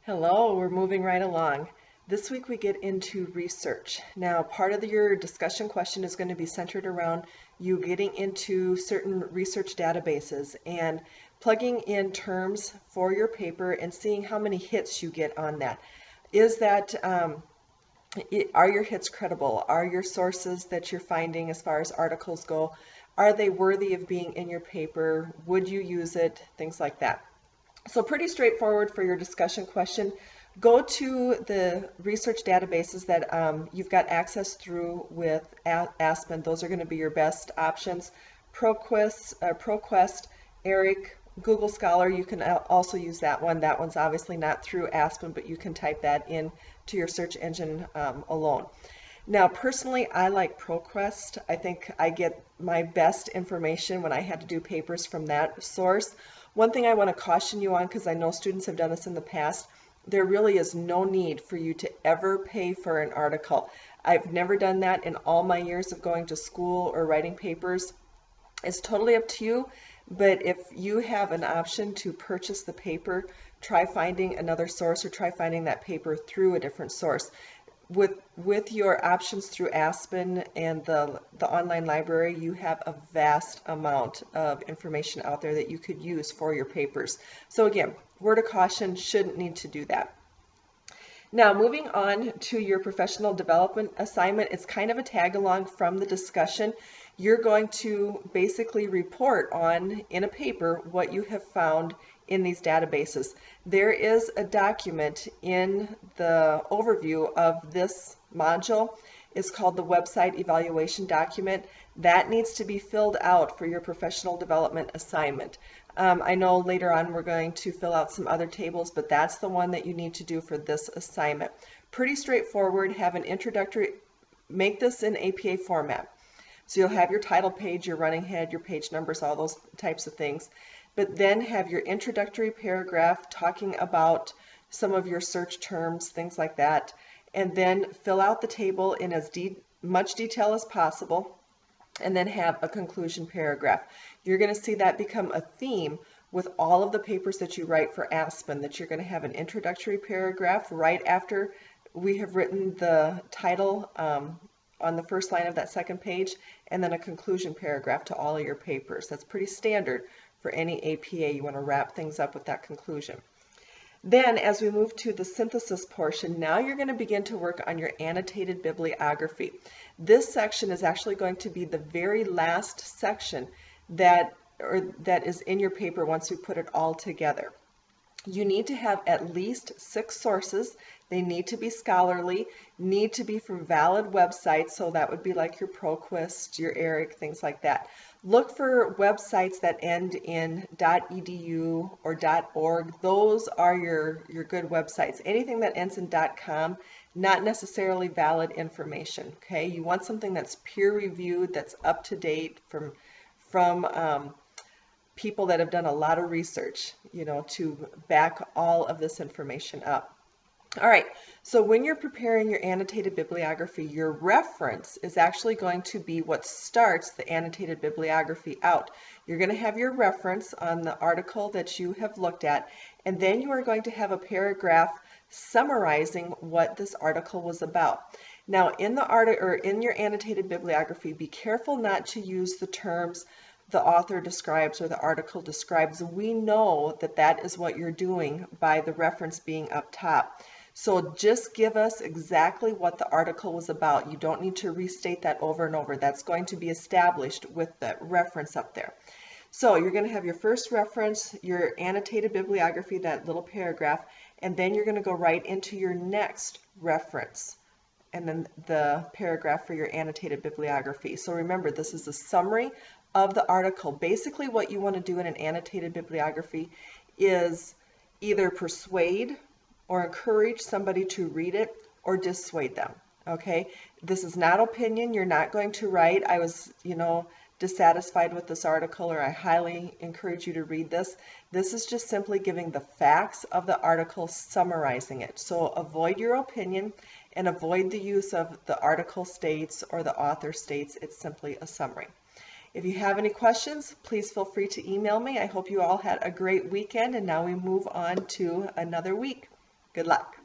Hello, we're moving right along. This week we get into research. Now, part of your discussion question is going to be centered around you getting into certain research databases and plugging in terms for your paper and seeing how many hits you get on that. Is that, are your hits credible? Are your sources that you're finding as far as articles go, are they worthy of being in your paper? Would you use it? Things like that. So pretty straightforward for your discussion question. Go to the research databases that you've got access through with Aspen. Those are going to be your best options. ProQuest, ERIC, Google Scholar, you can also use that one. That one's obviously not through Aspen, but you can type that in to your search engine alone. Now, personally, I like ProQuest. I think I get my best information when I had to do papers from that source. One thing I want to caution you on, because I know students have done this in the past, there really is no need for you to ever pay for an article. I've never done that in all my years of going to school or writing papers. It's totally up to you, but if you have an option to purchase the paper, try finding another source or try finding that paper through a different source. With your options through Aspen and the online library, you have a vast amount of information out there that you could use for your papers. So again, word of caution, shouldn't need to do that. Now, moving on to your professional development assignment, it's kind of a tag along from the discussion. You're going to basically report on, in a paper, what you have found in these databases. There is a document in the overview of this module. It's called the website evaluation document. That needs to be filled out for your professional development assignment. I know later on we're going to fill out some other tables, but that's the one that you need to do for this assignment. Pretty straightforward. Have an introductory, make this in APA format. So you'll have your title page, your running head, your page numbers, all those types of things. But then have your introductory paragraph talking about some of your search terms, things like that. And then fill out the table in as much detail as possible. And then have a conclusion paragraph. You're going to see that become a theme with all of the papers that you write for Aspen, that you're going to have an introductory paragraph right after we have written the title on the first line of that second page, and then a conclusion paragraph to all of your papers. That's pretty standard for any APA. You want to wrap things up with that conclusion. Then, as we move to the synthesis portion, now you're going to begin to work on your annotated bibliography. This section is actually going to be the very last section that is in your paper once we put it all together. You need to have at least 6 sources. They need to be scholarly, need to be from valid websites, so that would be like your ProQuest, your ERIC, things like that. Look for websites that end in .edu or .org. Those are your good websites. Anything that ends in .com, not necessarily valid information. Okay, you want something that's peer-reviewed, that's up to date from people that have done a lot of research, you know, to back all of this information up. All right, so when you're preparing your annotated bibliography, your reference is actually going to be what starts the annotated bibliography out. You're going to have your reference on the article that you have looked at, and then you are going to have a paragraph summarizing what this article was about. Now, in your annotated bibliography, be careful not to use the terms the author describes or the article describes. We know that that is what you're doing by the reference being up top. So just give us exactly what the article was about. You don't need to restate that over and over. That's going to be established with the reference up there. So you're going to have your first reference, your annotated bibliography, that little paragraph, and then you're going to go right into your next reference, and then the paragraph for your annotated bibliography. So remember, this is a summary of the article. Basically, what you want to do in an annotated bibliography is either persuade or encourage somebody to read it or dissuade them. Okay, this is not opinion. You're not going to write, I was, dissatisfied with this article, or I highly encourage you to read this. This is just simply giving the facts of the article, summarizing it. So avoid your opinion and avoid the use of the article states or the author states. It's simply a summary. If you have any questions, please feel free to email me. I hope you all had a great weekend, and now we move on to another week. Good luck.